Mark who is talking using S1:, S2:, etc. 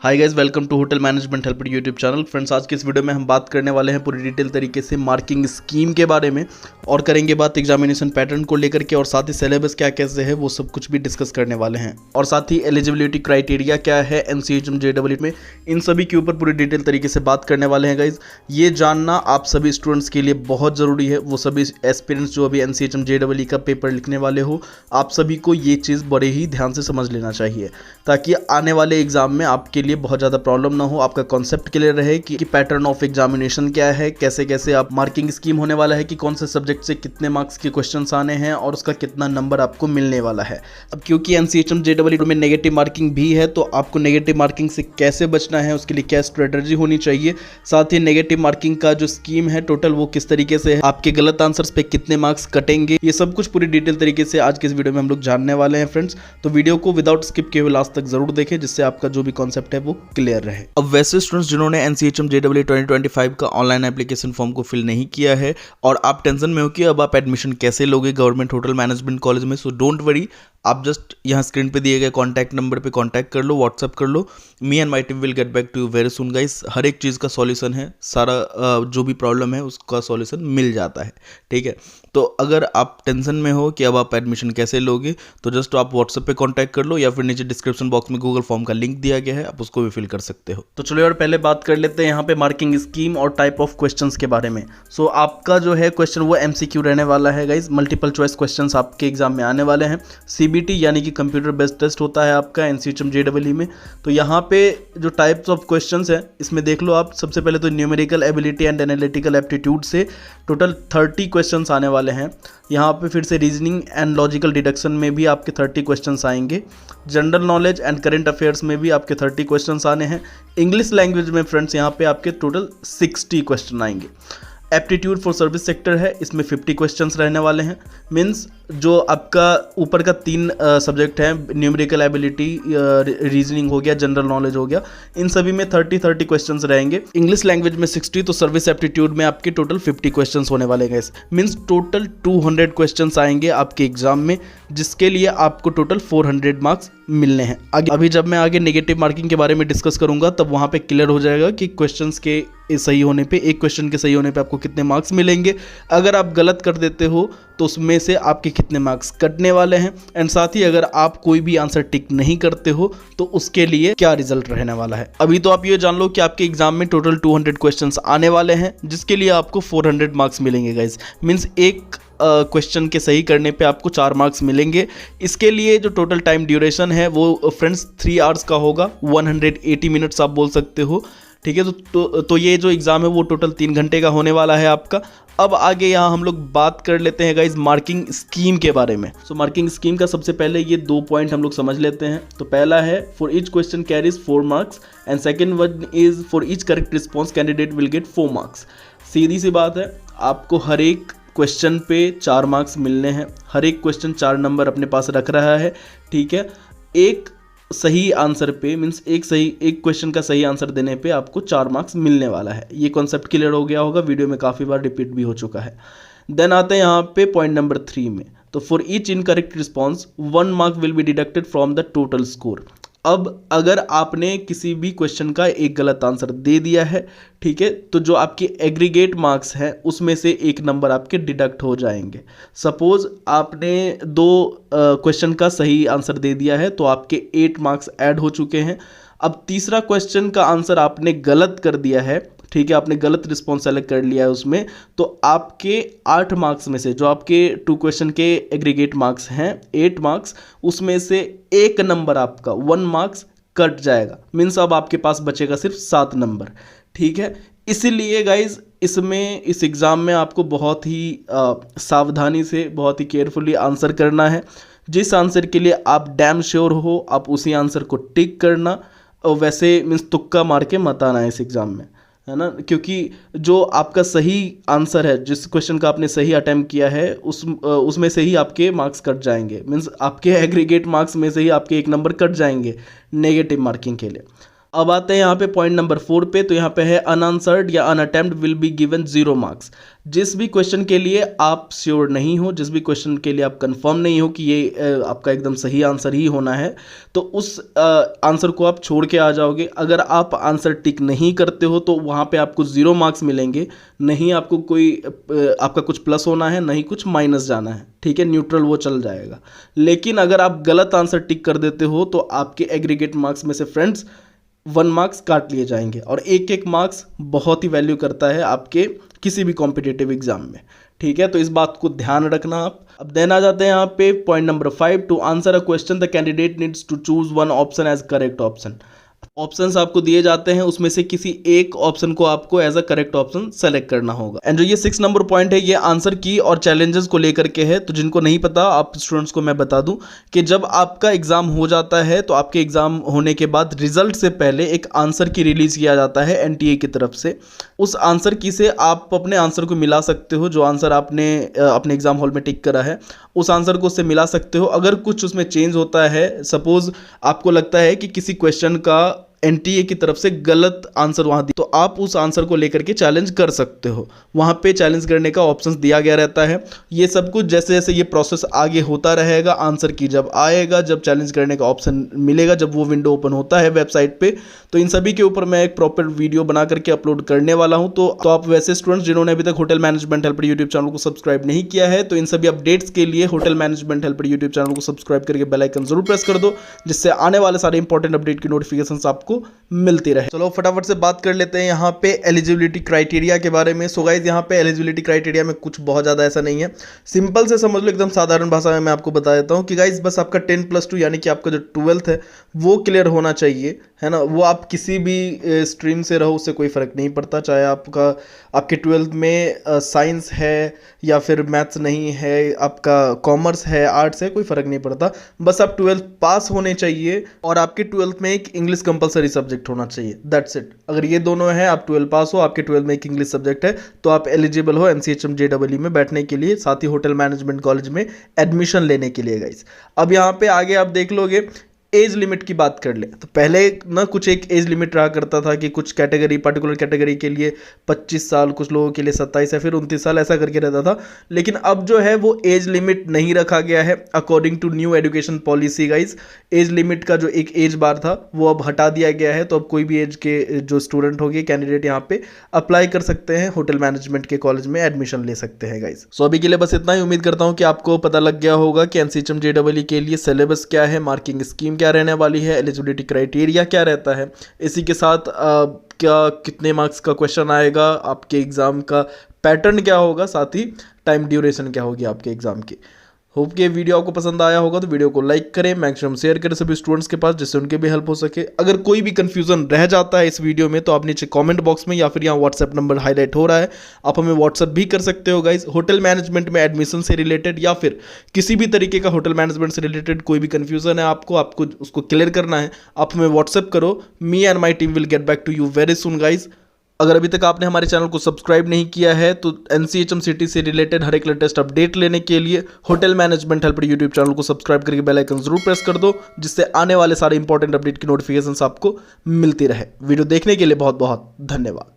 S1: Hi guys, welcome to hotel management helper YouTube channel. Friends, आज के इस video में हम बात करने वाले हैं पूरी डिटेल तरीके से मार्किंग स्कीम के बारे में और करेंगे बात एग्जामिनेशन पैटर्न को लेकर के, और साथ ही सिलेबस क्या कैसे है वो सब कुछ भी डिस्कस करने वाले हैं, और साथ ही एलिजिबिलिटी क्राइटेरिया क्या है एनसीएचएम जेईई में, इन सभी के ऊपर पूरी डिटेल तरीके से बात करने वाले हैं। गाइज, ये जानना आप सभी स्टूडेंट्स के लिए बहुत ज़रूरी है। वो सभी एस्पिरेंट्स जो अभी एनसीएचएम जेईई का पेपर लिखने वाले हो, आप सभी को ये चीज़ बड़े ही ध्यान से समझ लेना चाहिए, ताकि आने वाले एग्जाम में आपके लिए बहुत ज़्यादा प्रॉब्लम ना हो। आपका कॉन्सेप्ट क्लियर रहे कि पैटर्न ऑफ एग्जामिनेशन क्या है, कैसे कैसे आप मार्किंग स्कीम होने वाला है, कि कौन से सब्जेक्ट से कितने मार्क्स के क्वेश्चंस आने हैं और उसका कितना नंबर आपको मिलने वाला है। अब क्योंकि एनसीएचएम जेईई में नेगेटिव मार्किंग भी है, तो आपको नेगेटिव मार्किंग से कैसे बचना है, उसके लिए क्या स्ट्रेटजी होनी चाहिए, साथ ही नेगेटिव मार्किंग का जो स्कीम है टोटल वो किस तरीके से है, आपके गलत आंसर्स पे कितने मार्क्स कटेंगे, ये सब कुछ पूरी डिटेल तरीके से आज के इस वीडियो में हम लोग जानने वाले हैं। फ्रेंड्स, तो वीडियो को विदाउट स्किप किए हुए लास्ट तक जरूर देखें, जिससे आपका जो भी कॉन्सेप्ट है वो क्लियर रहे। अब वैसे स्टूडेंट्स जिन्होंने एनसीएचएम जेईई 2025 का ऑनलाइन एप्लीकेशन फॉर्म को फिल नहीं किया है और आप टेंशन में हो कि अब आप एडमिशन कैसे लोगे गवर्नमेंट होटल मैनेजमेंट कॉलेज में, सो डोंट वरी, आप जस्ट यहाँ स्क्रीन पे दिए गए कॉन्टैक्ट नंबर पे कॉन्टैक्ट कर लो, व्हाट्सअप कर लो। Me and my team will get back to you very soon guys. हर एक चीज़ का सॉल्यूशन है, सारा जो भी प्रॉब्लम है उसका सॉल्यूशन मिल जाता है, ठीक है। तो अगर आप टेंशन में हो कि अब आप एडमिशन कैसे लोगे, तो जस्ट आप व्हाट्सएप पे कांटेक्ट कर लो, या फिर नीचे डिस्क्रिप्शन बॉक्स में गूगल फॉर्म का लिंक दिया गया है, आप उसको भी फिल कर सकते हो। तो चलो यार, पहले बात कर लेते हैं यहाँ पे मार्किंग स्कीम और टाइप ऑफ क्वेश्चंस के बारे में। सो आपका जो है क्वेश्चन वो एमसीक्यू रहने वाला है गाइज, मल्टीपल चॉइस क्वेश्चंस आपके एग्जाम में आने वाले हैं। सीबीटी यानी कि कंप्यूटर बेस्ड टेस्ट होता है आपका एनसीएचएम जेईई में। तो यहाँ पे जो टाइप्स ऑफ क्वेश्चंस है इसमें देख लो आप, सबसे पहले तो numerical ability and analytical aptitude से टोटल 30 क्वेश्चंस आने वाले हैं। यहाँ पे फिर से रीजनिंग एंड लॉजिकल डिडक्शन में भी आपके 30 क्वेश्चंस आएंगे। General knowledge and current affairs में भी आपके 30 क्वेश्चंस आने हैं। इंग्लिश लैंग्वेज में फ्रेंड्स यहाँ पे आपके टोटल 60 क्वेश्चन आएंगे। एप्टीट्यूड फॉर सर्विस सेक्टर है, इसमें 50 क्वेश्चंस रहने वाले हैं। मीन्स जो आपका ऊपर का 3 सब्जेक्ट है, न्यूमेरिकल एबिलिटी, रीजनिंग हो गया, जनरल नॉलेज हो गया, इन सभी में 30 क्वेश्चंस रहेंगे। इंग्लिश लैंग्वेज में 60, तो सर्विस एप्टीट्यूड में आपके टोटल 50 क्वेश्चंस होने वाले हैं। मीन्स टोटल 200 क्वेश्चंस आएंगे आपके एग्जाम में, जिसके लिए आपको टोटल 400 मार्क्स मिलने हैं। अभी जब मैं आगे नेगेटिव मार्किंग के बारे में डिस्कस करूंगा, तब वहां पे क्लियर हो जाएगा कि क्वेश्चंस के सही होने पे, एक क्वेश्चन के सही होने पे आपको कितने मार्क्स मिलेंगे, अगर आप गलत कर देते हो तो उसमें से आपके कितने मार्क्स कटने वाले हैं, एंड साथ ही अगर आप कोई भी आंसर टिक नहीं करते हो तो उसके लिए क्या रिजल्ट रहने वाला है। अभी तो आप ये जान लो कि आपके एग्जाम में टोटल 200 क्वेश्चंस आने वाले हैं, जिसके लिए आपको 400 मार्क्स मिलेंगे गाइज। मीन्स एक क्वेश्चन के सही करने पे आपको 4 मार्क्स मिलेंगे। इसके लिए जो टोटल टाइम ड्यूरेशन है वो फ्रेंड्स 3 आवर्स का होगा, 180 मिनट्स आप बोल सकते हो, ठीक है। तो ये जो एग्ज़ाम है वो टोटल 3 घंटे का होने वाला है आपका। अब आगे यहाँ हम लोग बात कर लेते हैं गाइज मार्किंग स्कीम के बारे में। सो मार्किंग स्कीम का सबसे पहले ये 2 पॉइंट हम लोग समझ लेते हैं। तो पहला है for each question carries 4 marks, and second one is for each correct response candidate will get 4 marks. सीधी सी बात है, आपको हर एक क्वेश्चन पे 4 मार्क्स मिलने हैं। हर एक क्वेश्चन 4 नंबर अपने पास रख रहा है, ठीक है। एक सही आंसर पे, मीन्स एक क्वेश्चन का सही आंसर देने पे आपको 4 मार्क्स मिलने वाला है। ये कॉन्सेप्ट क्लियर हो गया होगा, वीडियो में काफ़ी बार रिपीट भी हो चुका है। देन आते हैं यहाँ पे पॉइंट नंबर 3 में। तो for each incorrect response 1 mark will be deducted from the total score. अब अगर आपने किसी भी क्वेश्चन का एक गलत आंसर दे दिया है, ठीक है, तो जो आपके एग्रीगेट मार्क्स हैं उसमें से 1 नंबर आपके डिडक्ट हो जाएंगे। सपोज आपने 2 क्वेश्चन का सही आंसर दे दिया है, तो आपके 8 मार्क्स ऐड हो चुके हैं। अब तीसरा क्वेश्चन का आंसर आपने गलत कर दिया है, ठीक है, आपने गलत रिस्पॉन्स सेलेक्ट कर लिया है उसमें, तो आपके 8 मार्क्स में से, जो आपके 2 क्वेश्चन के एग्रीगेट मार्क्स हैं 8 मार्क्स, उसमें से 1 नंबर आपका 1 मार्क्स कट जाएगा। मीन्स अब आपके पास बचेगा सिर्फ 7 नंबर, ठीक है। इसीलिए गाइज इस एग्ज़ाम में आपको बहुत ही सावधानी से, बहुत ही केयरफुली आंसर करना है। जिस आंसर के लिए आप डैम श्योर हो, आप उसी आंसर को टिक करना, और वैसे मीन्स तुक्का मार के मत आना है इस एग्ज़ाम में, है ना। क्योंकि जो आपका सही आंसर है, जिस क्वेश्चन का आपने सही अटेम्प्ट किया है, उसमें से ही आपके मार्क्स कट जाएंगे। मीन्स आपके एग्रीगेट मार्क्स में से ही आपके 1 नंबर कट जाएंगे नेगेटिव मार्किंग के लिए। अब आते हैं यहाँ पे पॉइंट नंबर 4 पे। तो यहाँ पे है अनआंसर्ड या अनअटेम्प्ट विल बी गिवन 0 मार्क्स। जिस भी क्वेश्चन के लिए आप श्योर नहीं हो, जिस भी क्वेश्चन के लिए आप कंफर्म नहीं हो कि ये आपका एकदम सही आंसर ही होना है, तो उस आंसर को आप छोड़ के आ जाओगे। अगर आप आंसर टिक नहीं करते हो तो वहाँ पे आपको 0 मार्क्स मिलेंगे। नहीं आपको कोई आपका कुछ प्लस होना है, नहीं कुछ माइनस जाना है, ठीक है, न्यूट्रल वो चल जाएगा। लेकिन अगर आप गलत आंसर टिक कर देते हो तो आपके एग्रीगेट मार्क्स में से फ्रेंड्स 1 मार्क्स काट लिए जाएंगे। और एक एक मार्क्स बहुत ही वैल्यू करता है आपके किसी भी कॉम्पिटिटिव एग्जाम में, ठीक है। तो इस बात को ध्यान रखना आप। अब देन आ जाते हैं यहाँ पे point number 5। To answer a question the candidate needs to choose 1 option as correct option. Options आपको दिए जाते हैं, उसमें से किसी एक ऑप्शन को आपको as a correct option select करना होगा। एंड जो ये 6 नंबर पॉइंट है ये आंसर की और चैलेंजेस को लेकर के है। तो जिनको नहीं पता आप स्टूडेंट्स को मैं बता दूं कि जब आपका एग्जाम हो जाता है तो आपके एग्जाम होने के बाद रिजल्ट से पहले एक आंसर की रिलीज किया जाता है एनटीए की तरफ से। उस आंसर की से आप अपने आंसर को मिला सकते हो। जो आंसर आपने अपने एग्जाम हॉल में टिक करा है उस आंसर को उससे मिला सकते हो। अगर कुछ उसमें चेंज होता है, सपोज आपको लगता है कि किसी क्वेश्चन का एनटीए की तरफ से गलत आंसर वहां दिया, तो आप उस आंसर को लेकर के चैलेंज कर सकते हो। वहां पे चैलेंज करने का ऑप्शन दिया गया रहता है। ये सब कुछ जैसे जैसे ये प्रोसेस आगे होता रहेगा, आंसर की जब आएगा, जब चैलेंज करने का ऑप्शन मिलेगा, जब वो विंडो ओपन होता है वेबसाइट पे, तो इन सभी के ऊपर मैं एक प्रॉपर वीडियो बना करके अपलोड करने वाला हूं। तो आप वैसे स्टूडेंट्स जिन्होंने अभी तक hotel management helper YouTube channel को सब्सक्राइब नहीं किया है, तो इन सभी अपडेट्स के लिए hotel management helper YouTube channel को सब्सक्राइब करके बेल आइकन जरूर प्रेस कर दो, जिससे आने वाले सारे इंपॉर्टेंट अपडेट की नोटिफिकेशन आपको मिलती रहे। चलो फटाफट से बात कर लेते हैं यहाँ पे एलिजिबिलिटी क्राइटेरिया के बारे में। सो गाइस यहाँ पे एलिजिबिलिटी क्राइटेरिया में कुछ बहुत ज़्यादा ऐसा नहीं है, सिंपल से समझ लो, एकदम साधारण भाषा में मैं आपको बता देता हूँ कि गाइस बस आपका 10+2 यानी कि आपका जो 12th है वो क्लियर होना चाहिए, है ना। वो आप किसी भी स्ट्रीम से रहो उससे कोई फ़र्क नहीं पड़ता, चाहे आपके 12th में साइंस है या फिर मैथ्स नहीं है, आपका कॉमर्स है, आर्ट्स है, कोई फ़र्क नहीं पड़ता। बस आप 12th पास होने चाहिए और आपके 12th में एक इंग्लिश कंपलसरी सब्जेक्ट होना चाहिए, दैट्स इट। अगर ये दोनों है, आप 12 पास हो, आपके 12 में एक इंग्लिश सब्जेक्ट है, तो आप एलिजिबल हो NCHM JEE में बैठने के लिए, साथ ही होटल मैनेजमेंट कॉलेज में एडमिशन लेने के लिए गाइस। अब यहाँ पे आगे आप देख लोगे एज लिमिट की बात कर ले तो पहले ना कुछ एक एज लिमिट रहा करता था कि कुछ कैटेगरी, पर्टिकुलर कैटेगरी के लिए 25 साल, कुछ लोगों के लिए 27 या फिर 29 साल ऐसा करके रहता था। लेकिन अब जो है वो एज लिमिट नहीं रखा गया है according to new education policy guys. Age limit का जो एक एज बार था वो अब हटा दिया गया है, तो अब कोई भी एज के जो स्टूडेंट होंगे, कैंडिडेट यहाँ पे अप्लाई कर सकते हैं, होटल मैनेजमेंट के कॉलेज में एडमिशन ले सकते हैं गाइज। सो अभी के लिए बस इतना ही। उम्मीद करता हूँ कि आपको पता लग गया होगा कि NCHM JEE के लिए सिलेबस क्या है, मार्किंग स्कीम क्या रहने वाली है, एलिजिबिलिटी क्राइटेरिया क्या रहता है, इसी के साथ क्या कितने मार्क्स का क्वेश्चन आएगा, आपके एग्ज़ाम का पैटर्न क्या होगा, साथ ही टाइम ड्यूरेशन क्या होगी आपके एग्ज़ाम की। होप कि वीडियो आपको पसंद आया होगा, तो वीडियो को लाइक करें, मैक्सिमम शेयर करें सभी स्टूडेंट्स के पास, जिससे उनके भी हेल्प हो सके। अगर कोई भी कंफ्यूजन रह जाता है इस वीडियो में तो आप नीचे कमेंट बॉक्स में या फिर यहाँ व्हाट्सएप नंबर हाईलाइट हो रहा है, आप हमें व्हाट्सएप भी कर सकते हो गाइज। होटल मैनेजमेंट में एडमिशन से रिलेटेड या फिर किसी भी तरीके का होटल मैनेजमेंट से रिलेटेड कोई भी कन्फ्यूजन है आपको उसको क्लियर करना है, आप हमें व्हाट्सएप करो। Me and my team will get back to you very soon guys. अगर अभी तक आपने हमारे चैनल को सब्सक्राइब नहीं किया है तो NCHM सिटी से रिलेटेड हर एक लेटेस्ट अपडेट लेने के लिए hotel management helper YouTube channel को सब्सक्राइब करके बेल आइकन जरूर प्रेस कर दो, जिससे आने वाले सारे इंपॉर्टेंट अपडेट की नोटिफिकेशंस आपको मिलती रहे। वीडियो देखने के लिए बहुत बहुत धन्यवाद।